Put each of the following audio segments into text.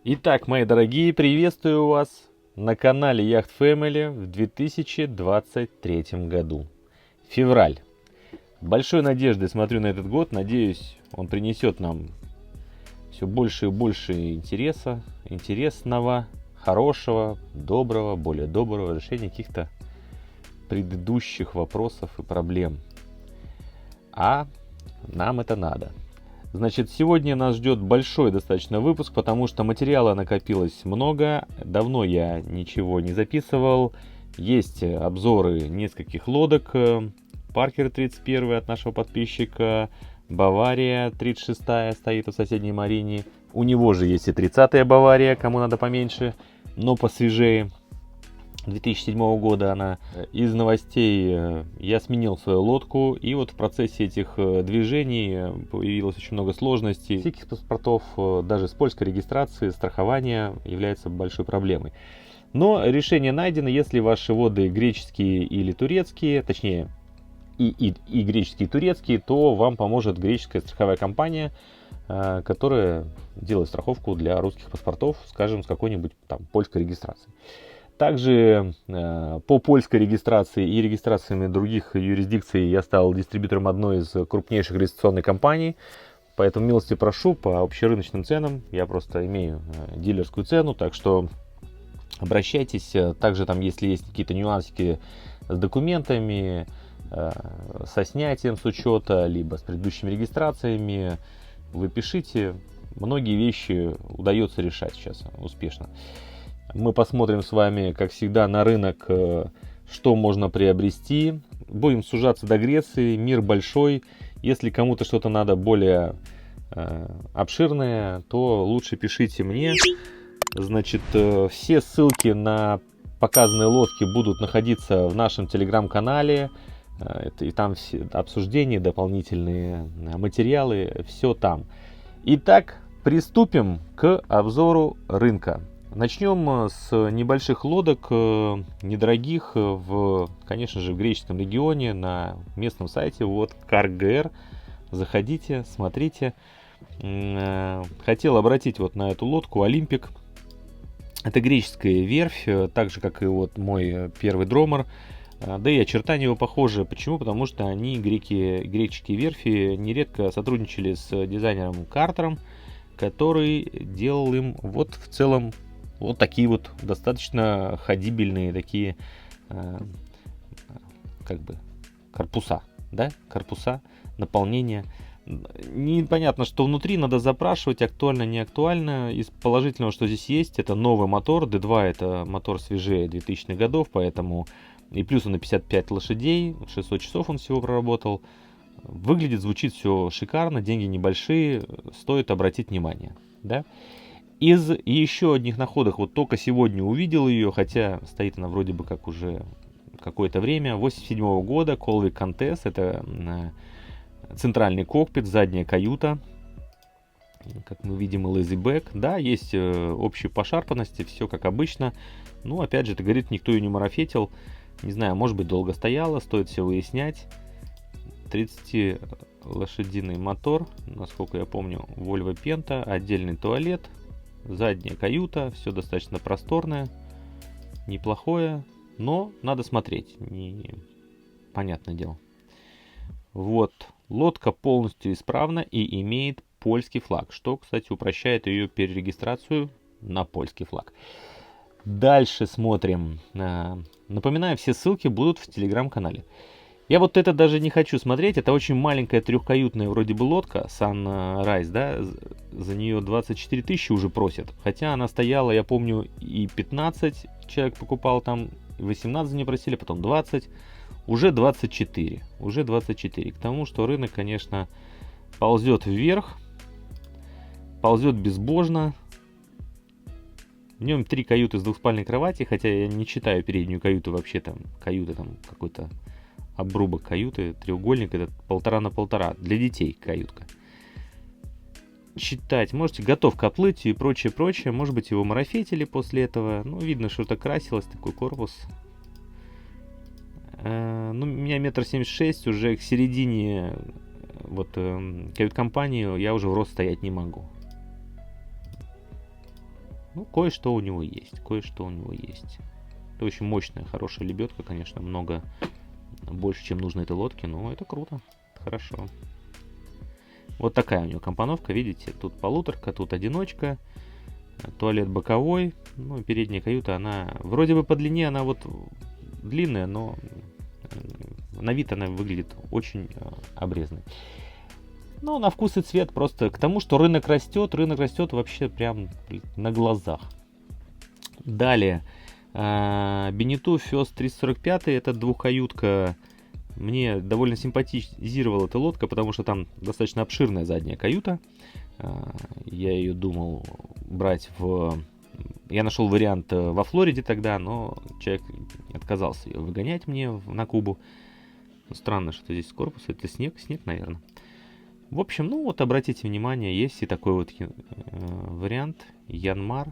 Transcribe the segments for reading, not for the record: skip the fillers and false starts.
Итак, мои дорогие, приветствую вас на канале Yacht Family в 2023 году. Февраль. Большой надеждой смотрю на этот год. Надеюсь, он принесет нам все больше и больше интересного, хорошего, доброго, более доброго решения каких-то предыдущих вопросов и проблем. А нам это надо. Значит, сегодня нас ждет большой достаточно выпуск, потому что материала накопилось много. Давно я ничего не записывал. Есть обзоры нескольких лодок. Паркер 31 от нашего подписчика. Бавария 36 стоит в соседней марине. У него же есть и 30-я Бавария, кому надо поменьше, но посвежее. 2007 года она. Из новостей я сменил свою лодку, и вот в процессе этих движений появилось очень много сложностей. Всяких паспортов, даже с польской регистрации, страхование является большой проблемой. Но решение найдено, если ваши воды греческие или турецкие, точнее и греческие, и турецкие, то вам поможет греческая страховая компания, которая делает страховку для русских паспортов, скажем, с какой-нибудь там польской регистрацией. Также по польской регистрации и регистрациями других юрисдикций я стал дистрибьютором одной из крупнейших регистрационных компаний. Поэтому милости прошу по общерыночным ценам. Я просто имею дилерскую цену, так что обращайтесь. Также там, если есть какие-то нюансики с документами, со снятием с учета, либо с предыдущими регистрациями, вы пишите. Многие вещи удается решать сейчас успешно. Мы посмотрим с вами, как всегда, на рынок, что можно приобрести. Будем сужаться до Греции. Мир большой. Если кому-то что-то надо более обширное, то лучше пишите мне. Значит, все ссылки на показанные лодки будут находиться в нашем телеграм-канале. И там все обсуждения, дополнительные материалы, все там. Итак, приступим к обзору рынка. Начнем с небольших лодок, недорогих, конечно же, в греческом регионе, на местном сайте, вот CarGR. Заходите, смотрите. Хотел обратить вот на эту лодку Olympic. Это греческая верфь, так же, как и вот мой первый дромер. Да и очертания его похожи. Почему? Потому что они, греческие верфи, нередко сотрудничали с дизайнером Картером, который делал им вот в целом вот такие вот достаточно ходибельные такие как бы корпуса, да, корпуса наполнения. Непонятно, что внутри, надо запрашивать, актуально, не актуально. Из положительного, что здесь есть, это новый мотор. D2 это мотор свежее 2000-х годов, поэтому и плюс он на 55 лошадей, 600 часов он всего проработал. Выглядит, звучит все шикарно, деньги небольшие, стоит обратить внимание, да. Из еще одних находок, вот только сегодня увидел ее, хотя стоит она вроде бы как уже какое-то время, 87 года, Colwick Contest, это центральный кокпит, задняя каюта, как мы видим, lazy back, да, есть общие пошарпанности, все как обычно, ну, опять же, это говорит, никто ее не марафетил, не знаю, может быть, долго стояла, стоит все выяснять. 30-лошадиный мотор, насколько я помню, Volvo Penta, отдельный туалет, задняя каюта, все достаточно просторное, неплохое, но надо смотреть, понятное дело. Вот, лодка полностью исправна и имеет польский флаг, что, кстати, упрощает ее перерегистрацию на польский флаг. Дальше смотрим. Напоминаю, все ссылки будут в телеграм-канале. Я вот это даже не хочу смотреть. Это очень маленькая трехкаютная вроде бы лодка Sunrise, да. За нее 24 тысячи уже просят. Хотя она стояла, я помню, и 15 человек покупал там, 18 не просили, потом 20. Уже 24. Уже 24. К тому, что рынок, конечно, ползет вверх. Ползет безбожно. В нем 3 каюты с двухспальной кровати, хотя я не читаю переднюю каюту, вообще там каюта там какой-то обрубок каюты, треугольник, это 1,5 на 1,5, для детей каютка. Читать можете, готов к отплытию и прочее, может быть его марафетили после этого, ну видно, что это красилось, такой корпус. Ну, у меня 1,76 м, уже к середине вот кают-компании я уже в рост стоять не могу. Ну, кое-что у него есть, кое-что у него есть. Это очень мощная, хорошая лебедка, конечно, много больше, чем нужно этой лодке, но это круто, это хорошо. Вот такая у него компоновка, видите, тут полуторка, тут одиночка, туалет боковой, ну и передняя каюта, она вроде бы по длине, она вот длинная, но на вид она выглядит очень обрезанной. Но на вкус и цвет просто к тому, что рынок растет вообще прям на глазах. Далее, Бенету Фёс 345, это двухкаютка. Мне довольно симпатизировала эта лодка, потому что там достаточно обширная задняя каюта. Я ее думал брать Я нашел вариант во Флориде тогда, но человек отказался ее выгонять мне на Кубу. Странно, что здесь корпус, это снег, наверное. В общем, ну вот обратите внимание, есть и такой вот вариант. Янмар.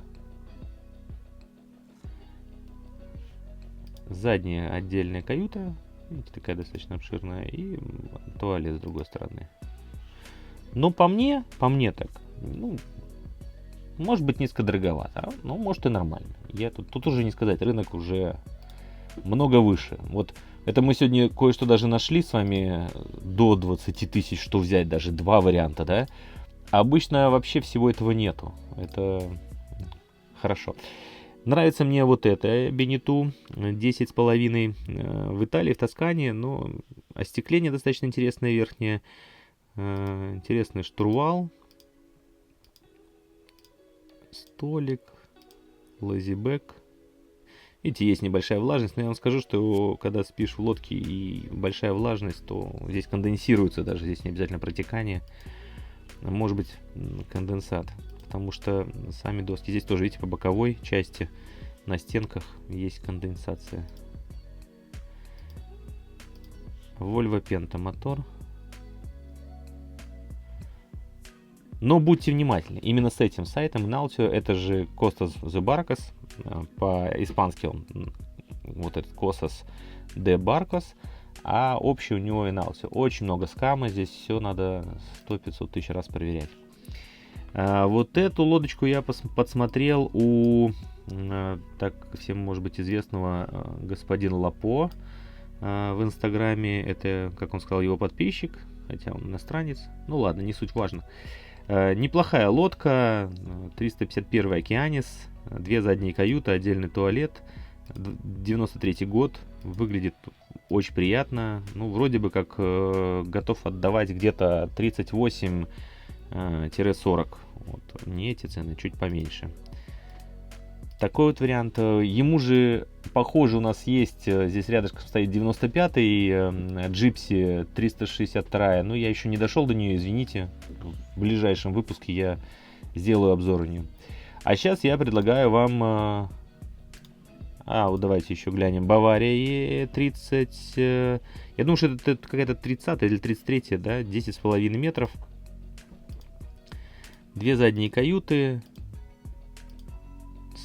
Задняя отдельная каюта. Видите, такая достаточно обширная. И туалет с другой стороны. Но по мне так, ну, может быть несколько дороговато, но может и нормально. Тут уже не сказать, рынок уже много выше. Вот это мы сегодня кое-что даже нашли с вами до 20 тысяч, что взять, даже два варианта, да? А обычно вообще всего этого нету. Это хорошо. Нравится мне вот это Бенету 10,5 в Италии, в Тоскане, но остекление достаточно интересное верхнее. Интересный штурвал, столик, лазибэк. Видите, есть небольшая влажность, но я вам скажу, что когда спишь в лодке и большая влажность, то здесь конденсируется, даже здесь не обязательно протекание, может быть конденсат, потому что сами доски здесь тоже, видите, по боковой части на стенках есть конденсация. Volvo Penta мотор. Но будьте внимательны, именно с этим сайтом Inautio, это же Costas de Barcos, по-испански он, вот этот Costas de Barcos, а общий у него Inautio. Очень много скама, здесь все надо 100-500 тысяч раз проверять. Вот эту лодочку я подсмотрел у, так всем может быть известного, господина Лапо в Инстаграме. Это, как он сказал, его подписчик, хотя он иностранец. Ну ладно, не суть важно. Неплохая лодка, 351 Океанис, две задние каюты, отдельный туалет, 93 год, выглядит очень приятно, ну вроде бы как готов отдавать где-то 38-40, вот, не эти цены, чуть поменьше. Такой вот вариант. Ему же, похоже, у нас есть, здесь рядышком стоит 95-й Джипси 362, но я еще не дошел до нее, извините. В ближайшем выпуске я сделаю обзор у нее. А сейчас я предлагаю вам... вот давайте еще глянем. Бавария E30. Я думаю, что это какая-то 30 или 33, да? 10,5 метров. Две задние каюты.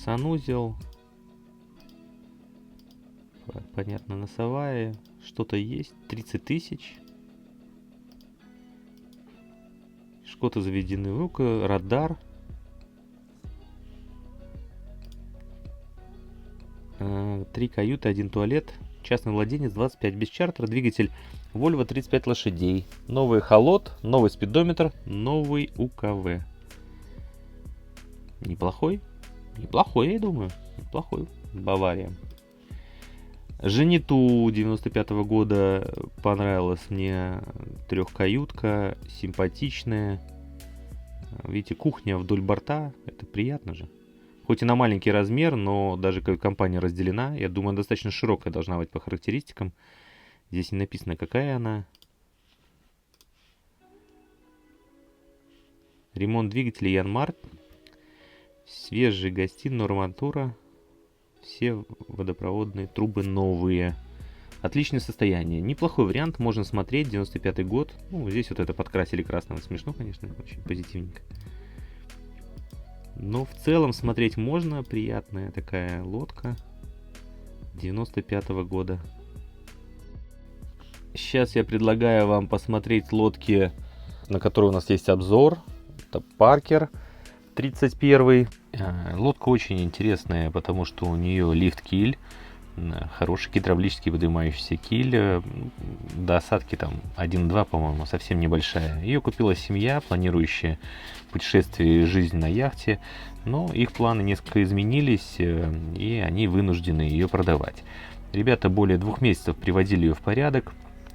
Санузел. Понятно, носовая. Что-то есть. 30 тысяч. Шкоты заведены в руку. Радар. Три каюты, один туалет. Частный владелец, 25 без чартера. Двигатель Volvo 35 лошадей. Новый холод, новый спидометр, новый УКВ. Неплохой. Неплохой, я думаю. Неплохой. Бавария. Жениту 95-го года понравилась мне трехкаютка. Симпатичная. Видите, кухня вдоль борта. Это приятно же. Хоть и на маленький размер, но даже компания разделена. Я думаю, достаточно широкая должна быть по характеристикам. Здесь не написано, какая она. Ремонт двигателя Янмар. Свежий гостиная, арматура. Все водопроводные трубы новые. Отличное состояние. Неплохой вариант, можно смотреть. 95-й год. Ну, здесь вот это подкрасили красным. Смешно, конечно, очень позитивненько. Но в целом смотреть можно. Приятная такая лодка. 95-го года. Сейчас я предлагаю вам посмотреть лодки, на которые у нас есть обзор. Это Паркер 31. Лодка очень интересная, потому что у нее лифт-киль, хороший гидравлический поднимающийся киль, до осадки там 1-2, по-моему, совсем небольшая. Ее купила семья, планирующая путешествие и жизнь на яхте, но их планы несколько изменились, и они вынуждены ее продавать. Ребята более 2 месяцев приводили ее в порядок.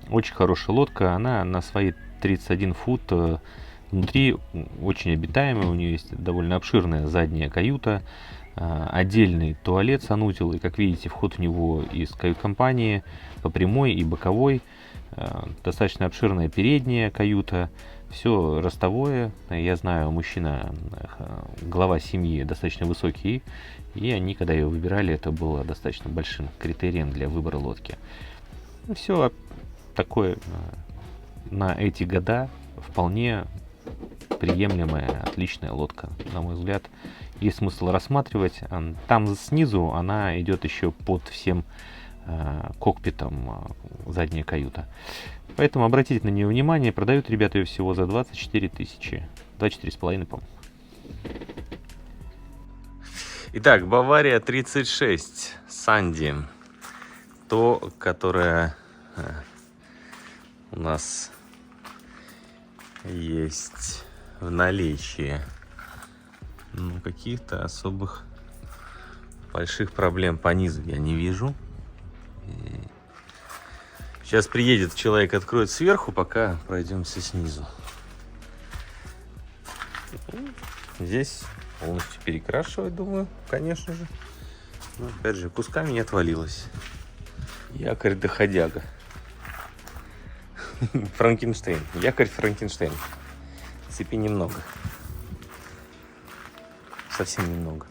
Очень хорошая лодка, она на свои 31 фут внутри очень обитаемая, у нее есть довольно обширная задняя каюта, отдельный туалет санузел, и, как видите, вход в него из кают-компании по прямой и боковой, достаточно обширная передняя каюта, все ростовое. Я знаю, мужчина, глава семьи, достаточно высокий, и они, когда ее выбирали, это было достаточно большим критерием для выбора лодки. Все такое на эти года вполне приемлемая, отличная лодка, на мой взгляд. Есть смысл рассматривать. Там снизу она идет еще под всем кокпитом, задняя каюта. Поэтому обратите на нее внимание. Продают ребята ее всего за 24 тысячи. 24,5, по-моему. Итак, Бавария 36 Санди. То, которое у нас есть в наличии. Ну, каких-то особых больших проблем по низу я не вижу. И сейчас приедет человек, откроет сверху, пока пройдемся снизу. Здесь полностью перекрашивать, думаю, конечно же. Но опять же, кусками не отвалилось. Якорь доходяга. Франкенштейн. Якорь Франкенштейн. Цепи немного. Совсем немного.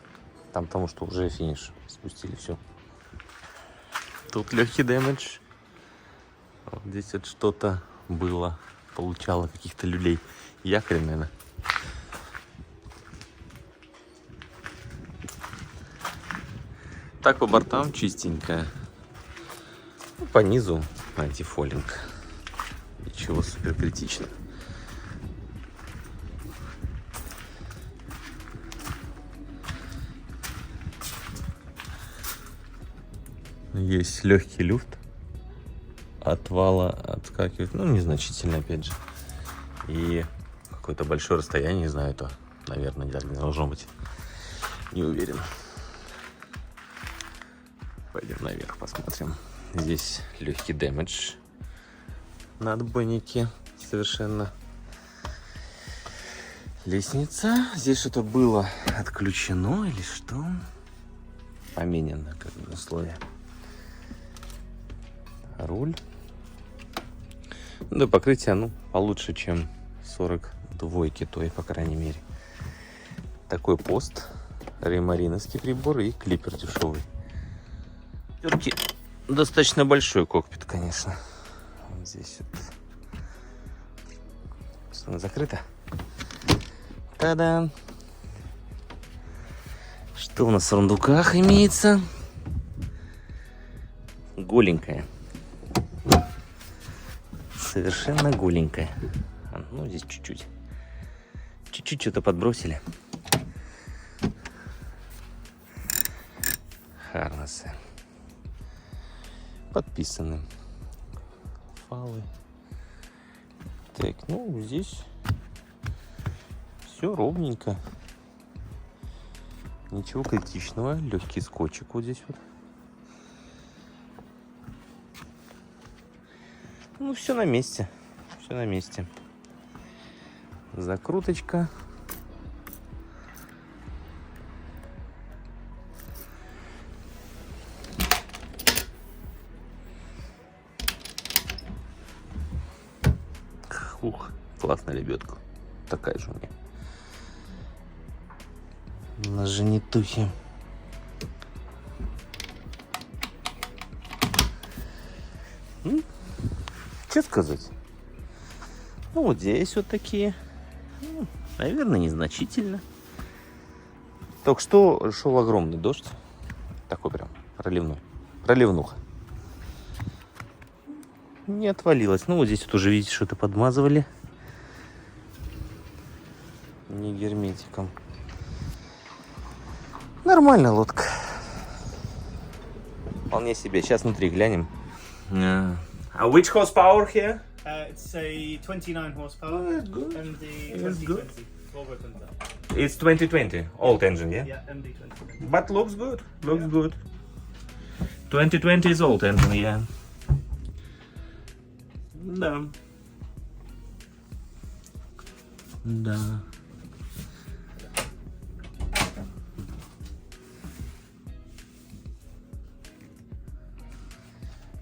Там потому что уже финиш. Спустили все. Тут легкий дэмэдж. Вот здесь вот что-то было. Получало каких-то люлей. Якорь, наверное. Так, по бортам чистенькая. Ну, по низу антифолинг. Ничего супер критичного. Есть легкий люфт. От вала отскакивает. Ну, незначительно, опять же. И какое-то большое расстояние, не знаю, то, наверное, не так не должно быть. Не уверен. Пойдем наверх, посмотрим. Здесь легкий дэмэдж на отбойнике. Совершенно. Лестница. Здесь что-то было отключено или что? Поменено, как бы, условия. Руль. Ну, да, покрытие, ну, получше, чем 42-ки, той, по крайней мере. Такой пост. Реймариновский прибор и клипер дешевый. Все-таки достаточно большой кокпит, конечно. Вот здесь вот. Она закрыта. Та-дам! Что у нас в сундуках имеется? Голенькая. Совершенно голенькая. Ну, здесь чуть-чуть. Чуть-чуть что-то подбросили. Харнесы. Подписаны. Фалы. Так, ну, здесь все ровненько. Ничего критичного. Легкий скотчик вот здесь вот. Ну, все на месте. Все на месте. Закруточка. Ух, классная лебедка. Такая же у меня. На женитухе. Что сказать? Ну, вот здесь вот такие. Ну, наверное, незначительно. Только что шел огромный дождь. Такой прям проливной. Проливнуха. Не отвалилось. Ну, вот здесь вот уже, видите, что-то подмазывали. Не герметиком. Нормальная лодка. Вполне себе. Сейчас внутри глянем. Which horsepower here? It's a 29 horsepower Good. MD It's 2020 good. Volvo Punta. It's 2020. Old engine, yeah? Yeah, MD 2020. But looks good. Looks good. 2020 is old engine, yeah. Да. Да.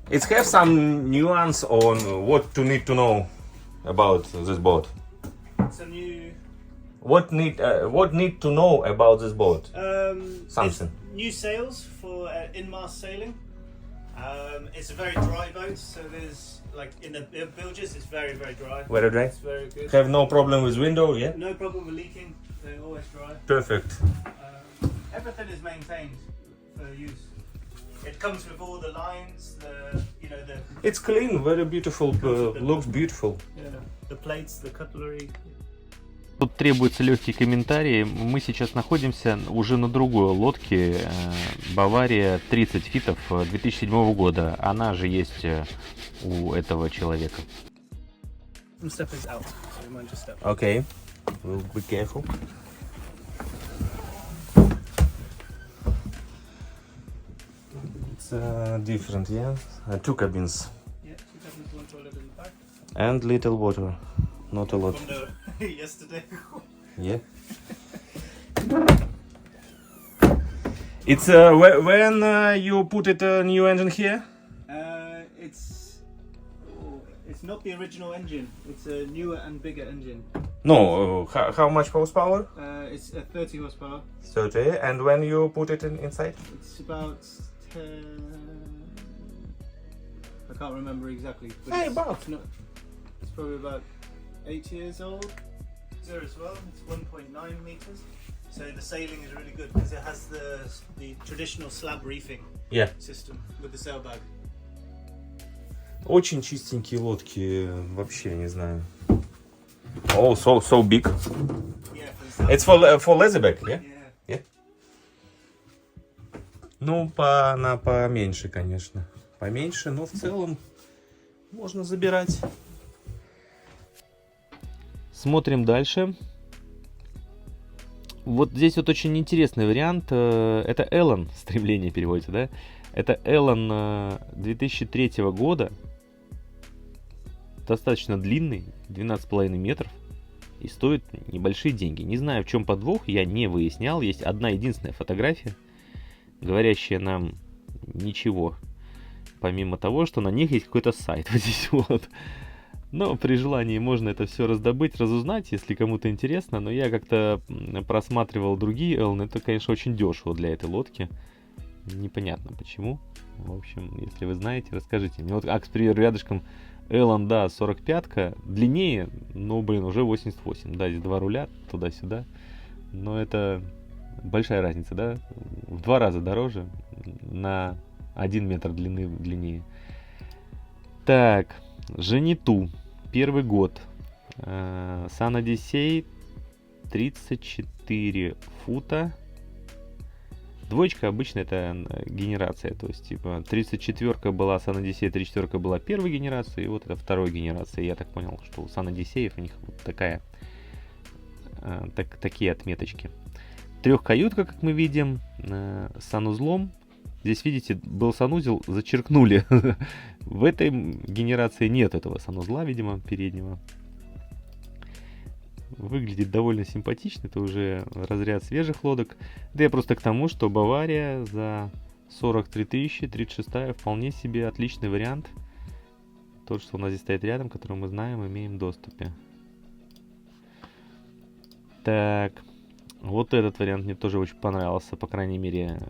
It has some nuance on what to need to know about this boat. It's a new What need to know about this boat? Something. it's new sails for in-mast sailing. It's a very dry boat, so there's like in the bilges, it's very dry. Very dry. It's very good. Have no problem with window, yeah? No problem with leaking. They're always dry. Perfect. Everything is maintained for use. It comes with all the lines, the It's clean, very beautiful, looks beautiful. the plates, the cutlery. Тут требуется легкий комментарий. Мы сейчас находимся уже на другой лодке, Бавария 30 фитов 2007 года. Она же есть у этого человека. Some stuff is out, so you might just step. Okay, we'll be careful. It's different, yeah? Two cabins. Yeah, two cabins, one toilet in the back. And little water, not a lot. From the yesterday. Yeah. It's when you put it a new engine here? It's not the original engine. It's a newer and bigger engine. No, how much horsepower? It's a 30 horsepower. 30. And when you put it inside? It's about 10. I can't remember exactly. But Hey, it's, about. it's probably about 8 years old. There as well. It's 1.9 meters. So the sailing is really good because it has the traditional slab reefing Yeah. system with the sailbag. Очень чистенькие лодки, вообще не знаю. Oh, so big. Yeah, for the It's for leatherback, yeah? Yeah. Ну, она поменьше, конечно. Поменьше, но в целом можно забирать. Смотрим дальше. Вот здесь вот очень интересный вариант. Это Эллен, стремление переводится, да? Это Эллен 2003 года. Достаточно длинный, 12,5 метров. И стоит небольшие деньги. Не знаю, в чем подвох, я не выяснял. Есть одна единственная фотография, говорящая нам ничего. Помимо того, что на них есть какой-то сайт. Вот здесь вот. Но при желании можно это все раздобыть, разузнать, если кому-то интересно. Но я как-то просматривал другие Эллен. Это, конечно, очень дешево для этой лодки. Непонятно почему. В общем, если вы знаете, расскажите мне. Вот, к примеру, рядышком Эллен, да, 45-ка. Длиннее, но, уже 88. Да, здесь два руля, туда-сюда. Но это большая разница, да? В 2 раза дороже. На 1 метр длиннее. Так, Жениту. 1-й год. Сан Одиссей. 34 фута. Двоечка обычно это генерация, то есть типа 34-ка была Сан Одиссей, 34-ка была первой генерации, и вот это второй генерации. Я так понял, что у Сан Одиссеев у них вот такие отметочки. 3-каютка, как мы видим, с санузлом. Здесь, видите, был санузел, зачеркнули. В этой генерации нет этого санузла, видимо, переднего. Выглядит довольно симпатично, это уже разряд свежих лодок. Да я просто к тому, что Бавария за 43 тысячи, 36-я, вполне себе отличный вариант. Тот, что у нас здесь стоит рядом, который мы знаем, имеем в доступе. Так, вот этот вариант мне тоже очень понравился, по крайней мере,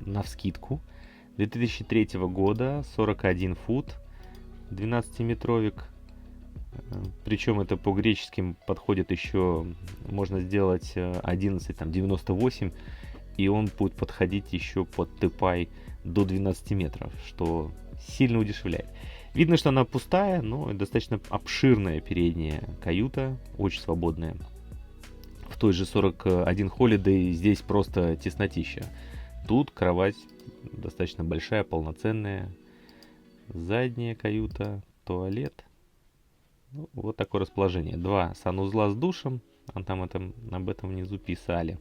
навскидку. 2003 года, 41 фут, 12-метровик. Причем это по греческим подходит еще, можно сделать 11,98, и он будет подходить еще под Тепай до 12 метров, что сильно удешевляет. Видно, что она пустая, но достаточно обширная передняя каюта, очень свободная. той же 41 Holiday здесь просто теснотища. Тут кровать достаточно большая, полноценная. Задняя каюта, туалет. Ну, вот такое расположение. 2 санузла с душем. Там об этом внизу писали.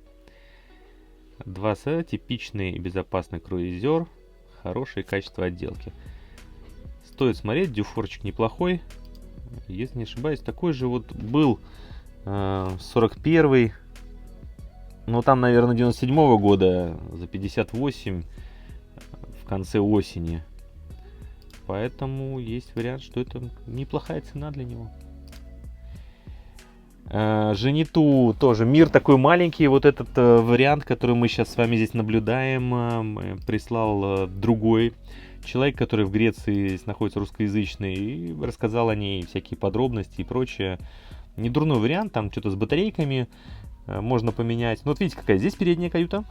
2 типичный и безопасный круизер. Хорошее качество отделки. Стоит смотреть, дюфорчик неплохой. Если не ошибаюсь, такой же вот был 41-й. Ну, там, наверное, 97-го года за 58 в конце осени. Поэтому есть вариант, что это неплохая цена для него. Жениту тоже мир такой маленький. Вот этот вариант, который мы сейчас с вами здесь наблюдаем, прислал другой человек, который в Греции находится русскоязычный, и рассказал о ней всякие подробности и прочее. Недурной вариант, там что-то с батарейками можно поменять. Ну вот видите, какая здесь передняя каюта.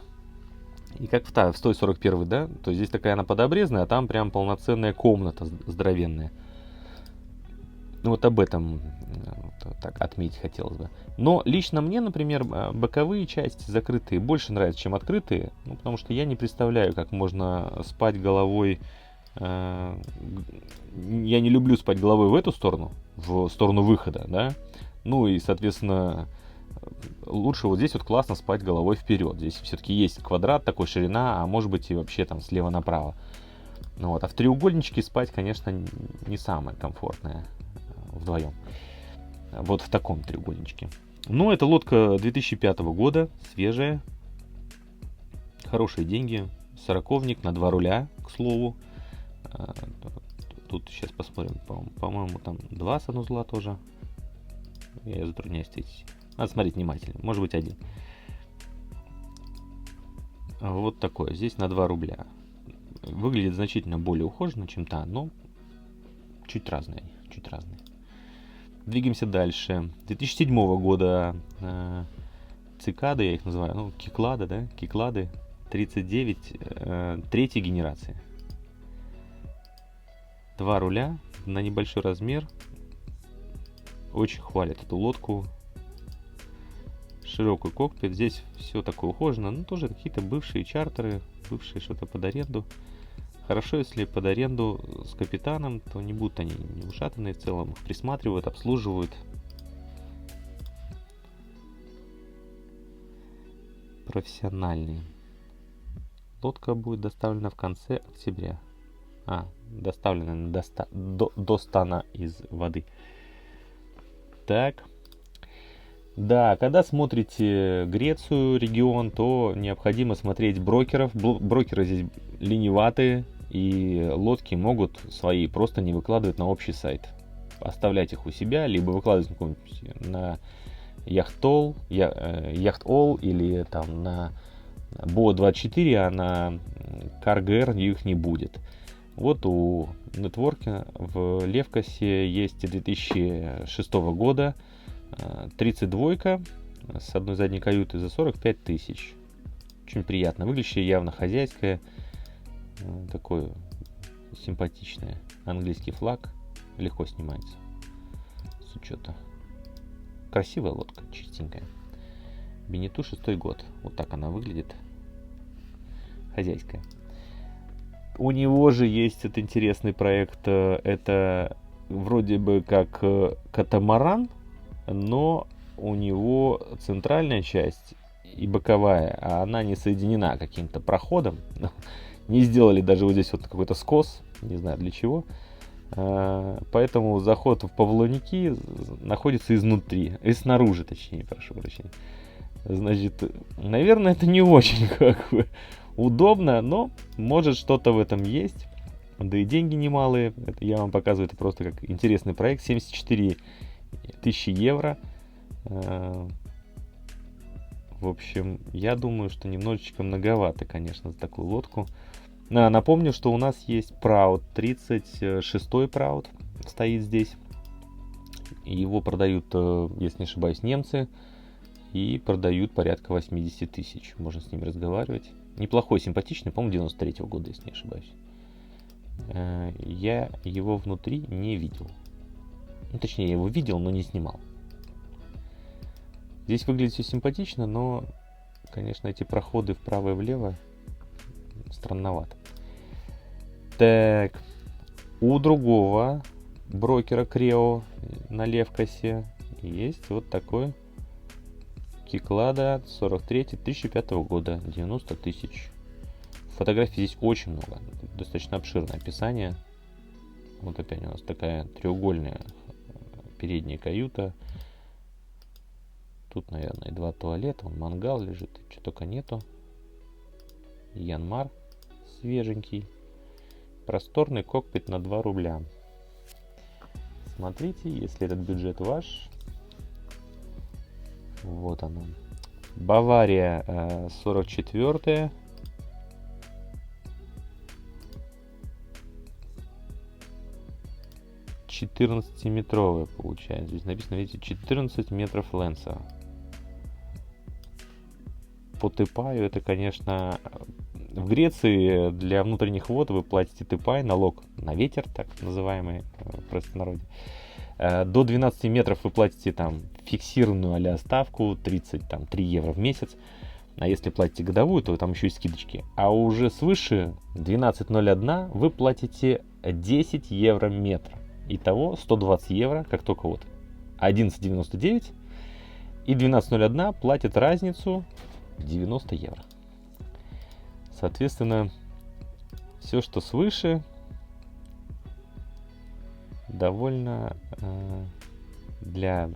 И как в той 41, да? То есть здесь такая она подобрезная, а там прям полноценная комната здоровенная. Ну вот об этом так отметить хотелось бы. Но лично мне, например, боковые части закрытые больше нравятся, чем открытые. Ну, потому что я не представляю, как можно спать головой. Я не люблю спать головой в эту сторону, в сторону выхода, да. Ну и, соответственно, лучше вот здесь вот классно спать головой вперед. Здесь все-таки есть квадрат, такой ширина, а может быть и вообще там слева направо. Ну, вот. А в треугольничке спать, конечно, не самое комфортное вдвоем. Вот в таком треугольничке. Ну, это лодка 2005 года, свежая. Хорошие деньги. 40-ник на 2 руля, к слову. Тут сейчас посмотрим. По-моему, там 2 санузла тоже. Я затрудняюсь встретить. Надо смотреть внимательно. Может быть, 1. Вот такое. Здесь на 2 рубля. Выглядит значительно более ухоженно, чем та, но чуть разные. Чуть разные. Двигаемся дальше. 2007 года цикады, я их называю. Ну, киклады, да? Киклады 39 третьей генерации. 2 руля на небольшой размер. Очень хвалят эту лодку. Широкий кокпит. Здесь все такое ухожено. Ну, тоже какие-то бывшие чартеры. Бывшие что-то под аренду. Хорошо, если под аренду с капитаном, то не будут они не ушатанные в целом. Их присматривают, обслуживают. Профессиональные. Лодка будет доставлена в конце октября. Доставлена до стана из воды. Так. Да, когда смотрите Грецию, регион, то необходимо смотреть брокеров. Брокеры здесь лениватые, и лодки могут свои просто не выкладывать на общий сайт. Оставлять их у себя, либо выкладывать на Яхтол или там на Bo24, а на CarGR их не будет. Вот у Network в Левкосе есть 2006 года 32 с одной задней каютой за 45 тысяч. Очень приятно. Выглядящее явно хозяйское. Такое симпатичное. Английский флаг. Легко снимается. С учета. Красивая лодка. Чистенькая. Бенету 6 год. Вот так она выглядит. Хозяйская. У него же есть этот интересный проект. Это вроде бы как катамаран, но у него центральная часть и боковая, а она не соединена каким-то проходом. Не сделали даже вот здесь вот какой-то скос, не знаю для чего. Поэтому заход в Павловники находится изнутри, и снаружи, точнее, прошу прощения. Значит, наверное, это не очень как бы удобно, но может что-то в этом есть. Да и деньги немалые. Это я вам показываю, это просто как интересный проект. 74 тысячи евро. В общем, я думаю, что немножечко многовато, конечно, за такую лодку. Напомню, что у нас есть Proud, 36-й Proud стоит здесь. Его продают, если не ошибаюсь, немцы. И продают порядка 80 тысяч. Можно с ними разговаривать. Неплохой, симпатичный, по-моему, 93-го года, если не ошибаюсь. Я его внутри не видел. Ну, точнее, я его видел, но не снимал. Здесь выглядит все симпатично, но, конечно, эти проходы вправо и влево странновато. Так, у другого брокера Крео на Левкосе есть вот такой Киклада 43 2005 года, 90 тысяч. Фотографий здесь очень много, достаточно обширное описание. Вот опять у нас такая треугольная передняя каюта. Тут, наверное, 2 туалета, вон мангал лежит, что только нету. Янмар свеженький. Просторный кокпит на 2 рубля. Смотрите, если этот бюджет ваш. Вот оно. Бавария 44-я. «14-метровая» получается. Здесь написано, видите, 14 метров ленса. По ТПАю это, конечно, в Греции для внутренних вод вы платите ТПАй, налог на ветер, так называемый в простонародье. До 12 метров вы платите там фиксированную а-ля ставку 33 евро в месяц. А если платите годовую, то там еще и скидочки. А уже свыше 12.01 вы платите 10 евро метр. Итого 120 евро, как только вот 11.99 и 12.01 платят разницу 90 евро. Соответственно, все, что свыше, довольно для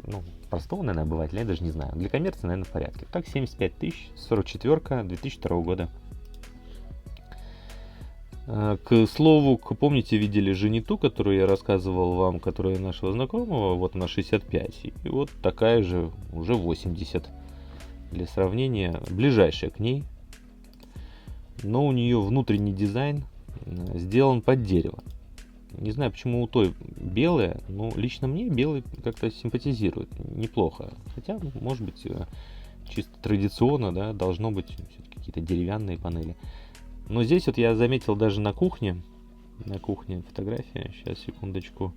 простого, наверное, обывателя, я даже не знаю. Для коммерции, наверное, в порядке. Так, 75 тысяч, 44-ка, 2002 года. К слову, помните, видели Жениту, которую я рассказывал вам, которая нашего знакомого, вот она 65, и вот такая же, уже 80. Для сравнения, ближайшая к ней, но у нее внутренний дизайн сделан под дерево. Не знаю, почему у той белая, но лично мне белый как-то симпатизирует неплохо. Хотя, может быть, чисто традиционно, да, должно быть все-таки какие-то деревянные панели. Но здесь вот я заметил даже на кухне фотография, сейчас, секундочку,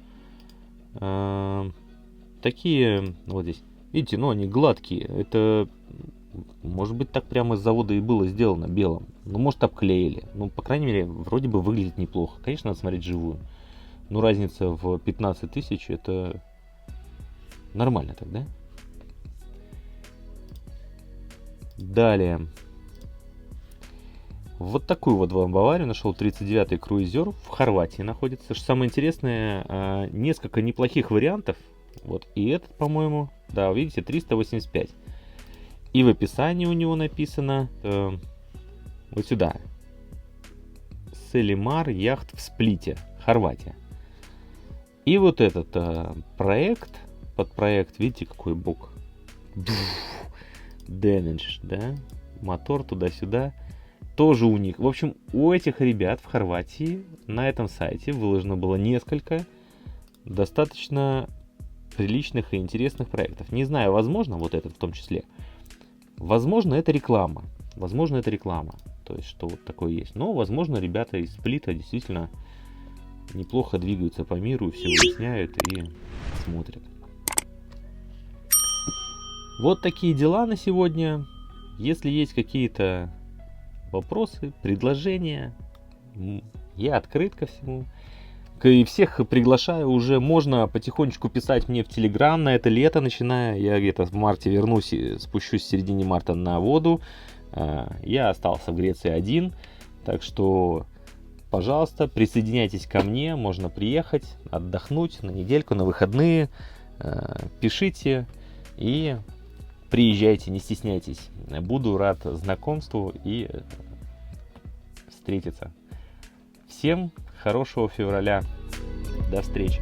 такие, вот здесь, видите, они гладкие, это, может быть, так прямо с завода и было сделано белым, может, обклеили, по крайней мере, вроде бы выглядит неплохо, конечно, надо смотреть живую, но разница в 15 тысяч, это нормально тогда. Далее. Вот такую вот Баварию нашел, 39-й круизер, в Хорватии находится. Что самое интересное, несколько неплохих вариантов. Вот, и этот, по-моему, да, видите, 385. И в описании у него написано вот сюда. Селимар яхт в Сплите, Хорватия. И вот этот подпроект, видите, какой бок. Damage, да? Мотор туда-сюда. Тоже у них. В общем, у этих ребят в Хорватии на этом сайте выложено было несколько достаточно приличных и интересных проектов. Не знаю, возможно, вот этот в том числе. Возможно, это реклама. То есть, что вот такое есть. Но, возможно, ребята из Сплита действительно неплохо двигаются по миру, все выясняют и смотрят. Вот такие дела на сегодня. Если есть какие-то вопросы, предложения, я открыт ко всему. И всех приглашаю, уже можно потихонечку писать мне в Телеграм на это лето, начиная. Я где-то в марте вернусь, спущусь в середине марта на воду. Я остался в Греции один, так что, пожалуйста, присоединяйтесь ко мне, можно приехать, отдохнуть на недельку, на выходные. Пишите и приезжайте, не стесняйтесь. Буду рад знакомству и встретиться. Всем хорошего февраля. До встречи.